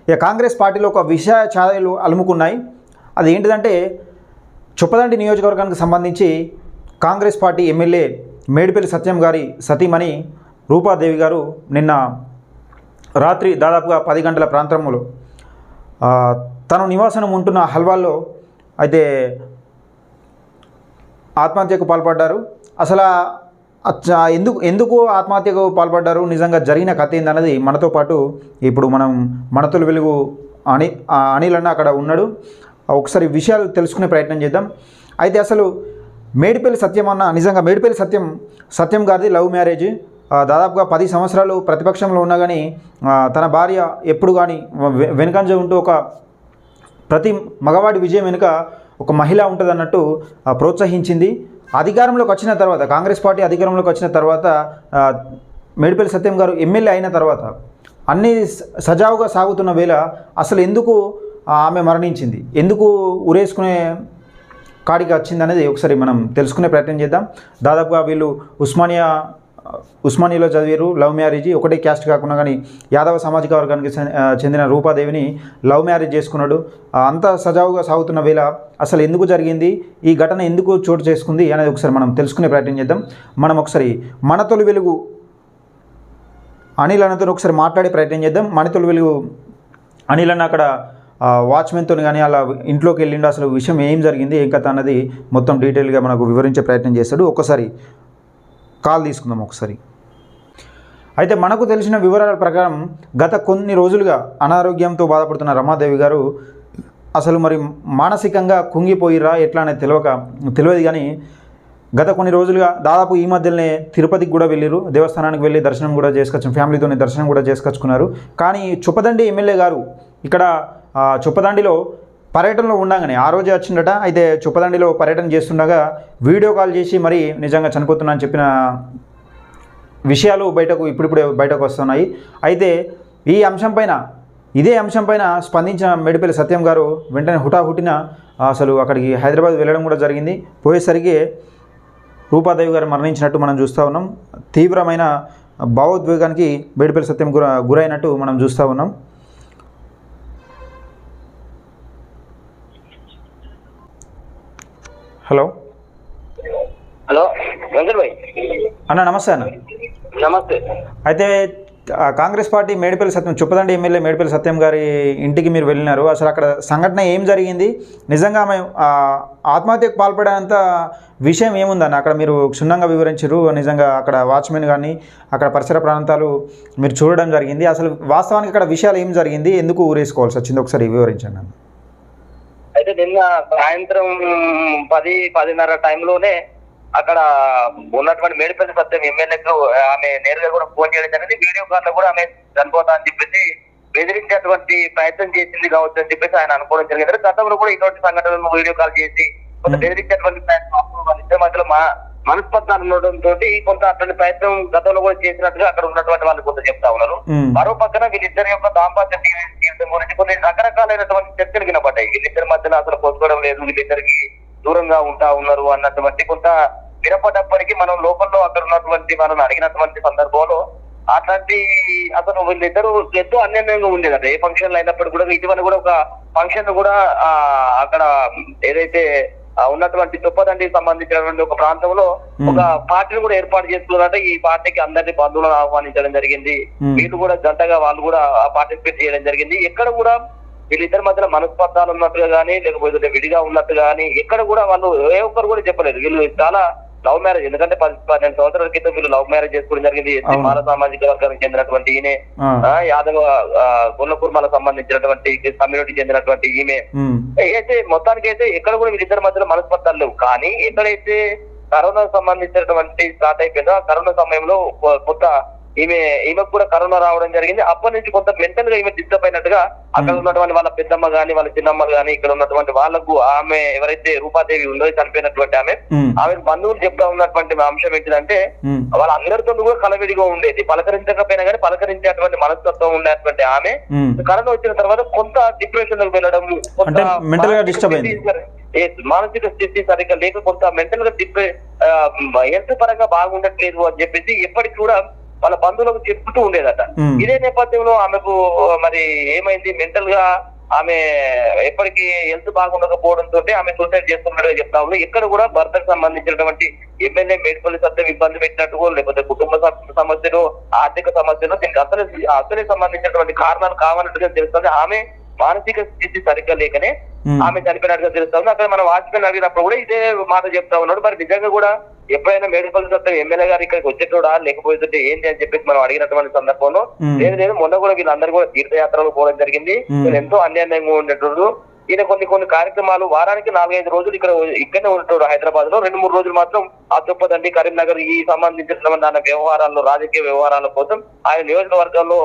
ఇక కాంగ్రెస్ పార్టీలో ఒక విష ఛాయలు అలుముకున్నాయి. అది ఏంటిదంటే చొప్పదండి నియోజకవర్గానికి సంబంధించి కాంగ్రెస్ పార్టీ ఎమ్మెల్యే మేడిపల్లి సత్యం గారి సతీమణి రూపాదేవి గారు నిన్న రాత్రి దాదాపుగా 10 గంటల ప్రాంతంలో తను నివాసనం ఉంటున్న హల్వాల్లో అయితే ఆత్మహత్యకు పాల్పడ్డారు. అసలు ఎందుకు ఆత్మహత్యకు పాల్పడ్డారు, నిజంగా జరిగిన కథ ఏందన్నది మనతో పాటు ఇప్పుడు మనం మనతోలు వెలుగు అనిల్ అన్న అక్కడ ఉన్నాడు. ఒకసారి విషయాలు తెలుసుకునే ప్రయత్నం చేద్దాం. అయితే అసలు మేడిపల్లి సత్యం అన్న నిజంగా మేడిపల్లి సత్యం గారిది లవ్ మ్యారేజ్. దాదాపుగా 10 సంవత్సరాలు ప్రతిపక్షంలో ఉన్నా కానీ తన భార్య ఎప్పుడు కానీ వెనుకంజ ఉంటూ ఒక ప్రతి మగవాడి విజయం వెనుక ఒక మహిళ ఉంటుంది అన్నట్టు ప్రోత్సహించింది. అధికారంలోకి వచ్చిన తర్వాత కాంగ్రెస్ పార్టీ అధికారంలోకి వచ్చిన తర్వాత మేడిపల్లి సత్యం గారు ఎమ్మెల్యే అయిన తర్వాత అన్నీ సజావుగా సాగుతున్న వేళ అసలు ఎందుకు ఆమె మరణించింది, ఎందుకు ఉరేసుకునే కాడికి వచ్చింది అనేది ఒకసారి మనం తెలుసుకునే ప్రయత్నం చేద్దాం. దాదాపుగా వీళ్ళు ఉస్మానియాలో చదివారు, లవ్ మ్యారేజ్, ఒకటే క్యాస్ట్ కాకుండా కానీ యాదవ సామాజిక వర్గానికి చెందిన రూపాదేవిని లవ్ మ్యారేజ్ చేసుకున్నాడు. అంత సజావుగా సాగుతున్న వేళ అసలు ఎందుకు జరిగింది, ఈ ఘటన ఎందుకు చోటు చేసుకుంది అనేది ఒకసారి మనం తెలుసుకునే ప్రయత్నం చేద్దాం. మనం ఒకసారి మనతోలు వెలుగు అనిల్ అన్నతో ఒకసారి మాట్లాడే ప్రయత్నం చేద్దాం. మనతోలు వెలుగు అనిల్ అన్న అక్కడ వాచ్మెన్తో కానీ అలా ఇంట్లోకి వెళ్ళిండు, అసలు విషయం ఏం జరిగింది, ఏం కథ అన్నది మొత్తం డీటెయిల్గా మనకు వివరించే ప్రయత్నం చేస్తాడు. ఒకసారి కాల్ తీసుకుందాం ఒకసారి. అయితే మనకు తెలిసిన వివరాల ప్రకారం గత కొన్ని రోజులుగా అనారోగ్యంతో బాధపడుతున్న రమాదేవి గారు అసలు మరి మానసికంగా కుంగిపోయిరా ఎట్లా అనేది తెలియదు కానీ గత కొన్ని రోజులుగా దాదాపు ఈ మధ్యలోనే తిరుపతికి కూడా వెళ్ళారు, దేవస్థానానికి వెళ్ళి దర్శనం కూడా చేసుకొచ్చారు, ఫ్యామిలీతోనే దర్శనం కూడా చేసుకొచ్చుకున్నారు. కానీ చొప్పదండి ఎమ్మెల్యే గారు ఇక్కడ చొప్పదండిలో పర్యటనలో ఉండగానే ఆ రోజే వచ్చిందట. అయితే చొప్పదండిలో పర్యటన చేస్తుండగా వీడియో కాల్ చేసి మరి నిజంగా చనిపోతున్నా అని చెప్పిన విషయాలు ఇప్పుడిప్పుడే బయటకు వస్తున్నాయి. అయితే ఇదే అంశం పైన స్పందించిన మేడిపల్లి సత్యం గారు వెంటనే హుటాహుటిన అసలు అక్కడికి హైదరాబాద్ వెళ్ళడం కూడా జరిగింది. పోయేసరికి రూపాదేవి గారు మరణించినట్టు మనం చూస్తూ ఉన్నాం. తీవ్రమైన భావోద్వేగానికి మేడిపల్లి సత్యం గురైనట్టు మనం చూస్తూ ఉన్నాం. హలో వెంకట్ భాయ్ అన్న, నమస్తే అన్న. నమస్తే. అయితే కాంగ్రెస్ పార్టీ చొప్పదండి ఎమ్మెల్యే మేడిపల్లి సత్యం గారి ఇంటికి మీరు వెళ్ళినారు. అసలు అక్కడ సంఘటన ఏం జరిగింది, నిజంగా ఆమె ఆత్మహత్యకు పాల్పడేంత విషయం ఏముందన్న అక్కడ మీరు క్షుణ్ణంగా వివరించారు. నిజంగా అక్కడ వాచ్మెన్ కానీ అక్కడ పరిసర ప్రాంతాలు మీరు చూడడం జరిగింది. అసలు వాస్తవానికి అక్కడ విషయాలు ఏం జరిగింది, ఎందుకు ఊరేసుకోవాల్సి వచ్చింది ఒకసారి వివరించండి అన్న. అయితే నిన్న సాయంత్రం 10-10:30 టైంలోనే అక్కడ ఉన్నటువంటి మేడిపల్లి సత్యం ఎమ్మెల్యేకు ఆమె నేరుగా కూడా ఫోన్ చేయడం జరిగింది. వీడియో కాల్ లో కూడా ఆమె చనిపోతా అని చెప్పేసి బెదిరించేటువంటి ప్రయత్నం చేసింది కావచ్చు అని చెప్పేసి ఆయన అనుకోవడం జరిగింది. గతంలో కూడా ఇటువంటి సంఘటనలు వీడియో కాల్ చేసి కొంత బెదిరించేటువంటి ప్రయత్నం వాళ్ళిద్దరి మధ్యలో మనస్పర్ధాలు ఉండడంతో కొంత అటువంటి ప్రయత్నం గతంలో కూడా చేసినట్టుగా అక్కడ ఉన్నటువంటి వాళ్ళు కొంత చెప్తా ఉన్నారు. మరో పక్కన వీళ్ళిద్దరి యొక్క దాంపత్య జీవితం గురించి కొన్ని రకరకాలైనటువంటి చర్చలు వినపడ్డాయి. వీళ్ళిద్దరి మధ్యలో అసలు పొందుకోవడం లేదు, వీళ్ళిద్దరికి దూరంగా ఉంటా ఉన్నారు అన్నటువంటి కొంత వినపడ్డప్పటికీ మనం లోపల్లో అక్కడ ఉన్నటువంటి వాళ్ళని అడిగినటువంటి సందర్భంలో అట్లాంటి అసలు వీళ్ళిద్దరూ ఎంతో అన్యోన్యంగా ఉండేదట. ఏ ఫంక్షన్లు అయినప్పుడు కూడా ఇటీవల కూడా ఒక ఫంక్షన్ కూడా అక్కడ ఏదైతే ఉన్నటువంటి చొప్పదండికి సంబంధించినటువంటి ఒక ప్రాంతంలో ఒక పార్టీని కూడా ఏర్పాటు చేసుకున్నారంటే ఈ పార్టీకి అందరినీ బంధువులను ఆహ్వానించడం జరిగింది. వీళ్ళు కూడా జంటగా వాళ్ళు కూడా పార్టిసిపేట్ చేయడం జరిగింది. ఎక్కడ కూడా వీళ్ళిద్దరి మధ్యలో మనస్పర్ధాలు ఉన్నట్టుగా కానీ లేకపోతే విడిగా ఉన్నట్టు కానీ ఎక్కడ కూడా వాళ్ళు ఏ ఒక్కరు కూడా చెప్పలేదు. వీళ్ళు చాలా లవ్ మ్యారేజ్, ఎందుకంటే 10-12 సంవత్సరాల క్రితం వీళ్ళు లవ్ మ్యారేజ్ చేసుకోవడం జరిగింది. మాల సామాజిక వర్గానికి చెందినటువంటి ఈయన, యాదవ గొల్లకుర్మాలకు సంబంధించినటువంటి కమ్యూనిటీకి చెందినటువంటి ఈమె. అయితే మొత్తానికి అయితే ఎక్కడ కూడా వీళ్ళిద్దరి మధ్యలో మనస్పర్ధాలు లేవు. కానీ ఎక్కడైతే కరోనా సంబంధించినటువంటి స్టార్ట్ అయిపోయిందో ఆ కరోనా సమయంలో కొత్త ఈమెకు కూడా కరోనా రావడం జరిగింది. అప్పటి నుంచి కొంత మెంటల్ గా ఈమె డిస్టర్బ్ అయినట్టుగా అక్కడ ఉన్నటువంటి వాళ్ళ పెద్దమ్మ గాని వాళ్ళ చిన్నమ్మలు గాని ఇక్కడ ఉన్నటువంటి వాళ్ళకు ఆమె ఎవరైతే రూపాదేవి ఉందో చనిపోయినటువంటి ఆమె బంధువులు చెప్తా ఉన్నటువంటి అంశం ఏంటిదంటే వాళ్ళందరితో కూడా కలవిడిగా ఉండేది, పలకరించకపోయినా కానీ పలకరించేటువంటి మనస్తత్వం ఉండేటువంటి ఆమె కరోనా వచ్చిన తర్వాత కొంత డిప్రెషన్ లోకి వెళ్ళడం, కొంత మానసిక స్థితి సరిగ్గా లేక కొంత మెంటల్ గా హెల్త్ పరంగా బాగుండట్లేదు అని చెప్పేసి ఎప్పటికి కూడా వాళ్ళ బంధువులకు చెప్పుతూ ఉండేదట. ఇదే నేపథ్యంలో ఆమెకు మరి ఏమైంది, మెంటల్ గా ఆమె ఎప్పటికీ హెల్త్ బాగుండకపోవడంతో ఆమె సూసైడ్ చేస్తున్నట్టుగా చెప్తా ఉంది. ఇక్కడ కూడా భర్తకు సంబంధించినటువంటి ఎమ్మెల్యే మేడిపల్లి సత్యం ఇబ్బంది పెట్టినట్టుకో, లేకపోతే కుటుంబ సమస్యలు, ఆర్థిక సమస్యలు, దీనికి అసలే సంబంధించినటువంటి కారణాలు కావాలన్నట్టుగా తెలుస్తుంది. ఆమె మానసిక స్థితి సరిగ్గా లేకనే ఆమె చనిపోయినట్టుగా తెలుస్తా ఉంది. అక్కడ మనం వాచ్మెన్ అడిగినప్పుడు కూడా ఇదే మాట చెప్తా ఉన్నాడు. మరి నిజంగా కూడా ఎప్పుడైనా మేడిపల్లి సత్యం ఎమ్మెల్యే గారు ఇక్కడికి వచ్చేటోడా లేకపోతే ఏంటి అని చెప్పేసి మనం అడిగినటువంటి సందర్భంలో లేదు మొన్న కూడా వీళ్ళందరూ కూడా తీర్థయాత్రలు పోవడం జరిగింది, వీళ్ళు ఎంతో అన్యాయంగా ఉండేటోడు. ఈయన కొన్ని కార్యక్రమాలు వారానికి 4-5 రోజులు ఇక్కడనే ఉంటాడు హైదరాబాద్ లో, 2-3 రోజులు మాత్రం ఆ చొప్పదండి కరీంనగర్ ఈ సంబంధించిన దాని వ్యవహారాల్లో, రాజకీయ వ్యవహారాల కోసం ఆయన నియోజకవర్గాల్లో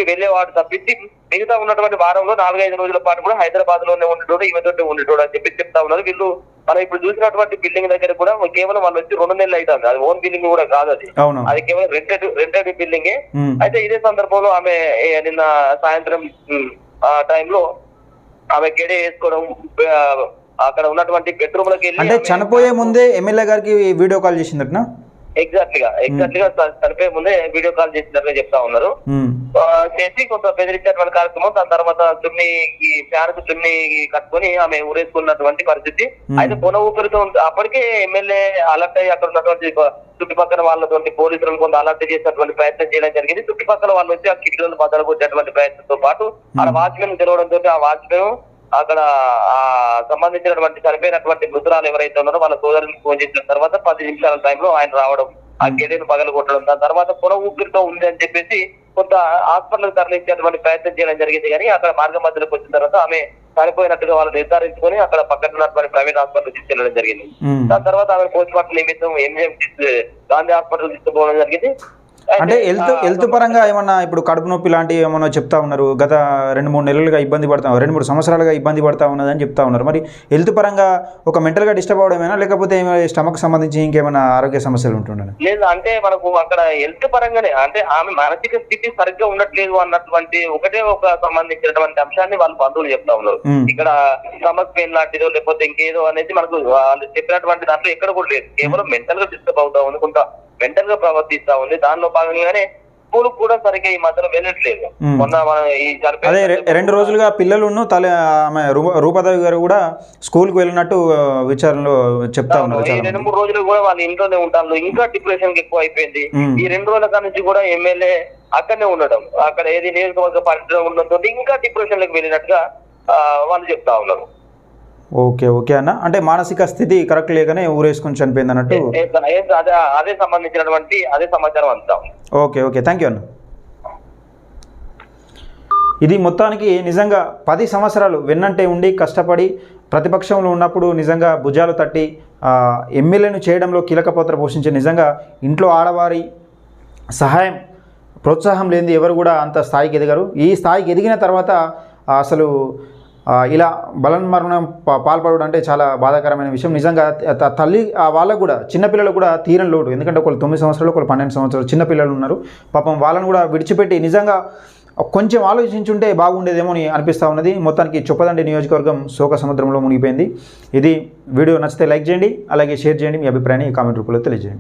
వెళ్ళేవాడు తప్పించి మిగతా ఉన్నటువంటి వారంలో 4-5 రోజుల పాటు కూడా హైదరాబాద్ లోనే ఉండేటోడు, ఈమెతోటి ఉండేటోడు అని చెప్పి చెప్తా ఉన్నారు. వీళ్ళు మనం ఇప్పుడు చూసినటువంటి బిల్డింగ్ దగ్గర కూడా కేవలం వాళ్ళు వచ్చి 2 నెలలు అవుతుంది. అది ఓన్ బిల్డింగ్ కూడా కాదు, అది కేవలం రెంటెడ్ బిల్డింగే. అయితే ఇదే సందర్భంలో ఆమె నిన్న సాయంత్రం టైంలో ఆమె గెడే వేసుకోవడం, అక్కడ ఉన్నటువంటి బెడ్రూమ్ లకి వెళ్ళి, అంటే చనిపోయే ముందే ఎమ్మెల్యే గారికి వీడియో కాల్ చేసిందట. ఎగ్జాక్ట్ గా చనిపోయే ముందే వీడియో కాల్ చేసినట్టుగా చెప్తా ఉన్నారు. చేసి కొంత బెదిరించినటువంటి కార్యక్రమం, దాని తర్వాత ఫ్యాన్ కు చున్నీ కట్టుకొని ఆమె ఊరేసుకున్నటువంటి పరిస్థితి. అయితే పొన ఊపిరితో అప్పటికే ఎమ్మెల్యే అలర్ట్ అయ్యి అక్కడ ఉన్నటువంటి చుట్టుపక్కల వాళ్ళతోటి పోలీసులను కొంత అలర్ట్ చేసినటువంటి ప్రయత్నం చేయడం జరిగింది. చుట్టుపక్కల వాళ్ళు వచ్చి ఆ కిటికీలను బద్దలగొచ్చేటువంటి ప్రయత్నంతో పాటు ఆడ వాచ్మెన్ తెలవడంతో ఆ వాచ్మెన్ అక్కడ ఆ సంబంధించినటువంటి చనిపోయినటువంటి మృతురాలు ఎవరైతే ఉన్నారో వాళ్ళ సోదరుని ఫోన్ చేసిన తర్వాత 10 నిమిషాల టైంలో ఆయన రావడం, ఆ గెడేను పగలగొట్టడం, దాని తర్వాత పొన ఊపిరితో ఉంది అని చెప్పేసి కొంత హాస్పిటల్ తరలించేటువంటి ప్రయత్నం చేయడం జరిగింది. కానీ అక్కడ మార్గ మధ్యలోకి వచ్చిన తర్వాత ఆమె చనిపోయినట్టుగా వాళ్ళు నిర్ధారించుకొని అక్కడ పక్కన ఉన్నటువంటి ప్రైవేట్ హాస్పిటల్ తీసుకెళ్లడం జరిగింది. దాని తర్వాత ఆమె పోస్ట్ మార్టం నిమిత్తం గాంధీ హాస్పిటల్ తీసుకుపోవడం జరిగింది. అంటే హెల్త్ పరంగా ఏమన్నా ఇప్పుడు కడుపు నొప్పి లాంటివి ఏమన్నా చెప్తా ఉన్నారు, గత 2-3 నెలలుగా ఇబ్బంది పడతా, 2-3 సంవత్సరాలుగా ఇబ్బంది పడతా ఉన్నదని చెప్తా ఉన్నారు. మరి హెల్త్ పరంగా ఒక మెంటల్గా డిస్టర్బ్ అవడమేనా, లేకపోతే స్టమక్ సంబంధించి ఇంకేమైనా ఆరోగ్య సమస్యలు ఉంటుండే? లేదు, అంటే మనకు అక్కడ హెల్త్ పరంగానే అంటే ఆమె మానసిక స్థితి సరిగ్గా ఉండట్లేదు అన్నటువంటి ఒక సంబంధించినటువంటి అంశాన్ని వాళ్ళ బంధువులు చెప్తా ఉన్నారు. ఇక్కడ స్టమక్ పెయిన్ లాంటిదో లేకపోతే ఇంకేదో అనేది మనకు వాళ్ళు చెప్పినటువంటి దాంట్లో ఎక్కడ కూడా లేదు. కేవలం మెంటల్ గా డిస్టర్బ్ అవుతా ఉంది, కొంత మెంటల్ గా ప్రవర్తిస్తా ఉంది. దానిలో భాగంగానే స్కూల్ కూడా సరిగ్గా ఈ మధ్యలో వెళ్ళట్లేదు. మొన్న అదే 2 రోజులుగా పిల్లలు ఆమె రూపాదేవి గారు కూడా స్కూల్ కు వెళ్ళినట్టు విచారణలో చెప్తా ఉన్నారు. 2-3 రోజులు కూడా వాళ్ళ ఇంట్లోనే ఉంటారు. ఇంకా డిప్రెషన్ ఎక్కువ అయిపోయింది. ఈ 2 రోజుల కాడ నుంచి కూడా ఎమ్మెల్యే అక్కడనే ఉండడం, అక్కడ ఏది నియోజకవర్గ పరిధిలో ఉండడంతో ఇంకా డిప్రెషన్ లకు వెళ్ళినట్టుగా వాళ్ళు చెప్తా ఉన్నారు. ఓకే అన్న, అంటే మానసిక స్థితి కరెక్ట్ లేకనే ఊరేసుకొని చనిపోయింది అన్నట్టు అదే సంబంధించినటువంటి అదే సమాచారం అంతా. ఓకే థ్యాంక్ యూ అన్న. ఇది మొత్తానికి నిజంగా 10 సంవత్సరాలు వెన్నంటే ఉండి కష్టపడి ప్రతిపక్షంలో ఉన్నప్పుడు నిజంగా భుజాలు తట్టి ఎమ్మెల్యేను చేయడంలో కీలక పాత్ర పోషించే, నిజంగా ఇంట్లో ఆడవారి సహాయం ప్రోత్సాహం లేనిది ఎవరు కూడా అంత స్థాయికి ఎదగరు. ఈ స్థాయికి ఎదిగిన తర్వాత అసలు ఇలా బలన్మరణం పాల్పడడం అంటే చాలా బాధాకరమైన విషయం. నిజంగా తల్లి వాళ్ళకు కూడా చిన్నపిల్లలకు కూడా తీరని లోటు, ఎందుకంటే ఒకళ్ళు 9 సంవత్సరాలు ఒకళ్ళు 12 సంవత్సరాలు చిన్నపిల్లలు ఉన్నారు. పాపం వాళ్ళని కూడా విడిచిపెట్టి నిజంగా కొంచెం ఆలోచించుంటే బాగుండేదేమో అని అనిపిస్తూ ఉన్నది. మొత్తానికి చొప్పదండి నియోజకవర్గం శోక సముద్రంలో మునిగిపోయింది. ఇది వీడియో నచ్చితే లైక్ చేయండి, అలాగే షేర్ చేయండి, మీ అభిప్రాయాన్ని కామెంట్ రూపంలో తెలియజేయండి.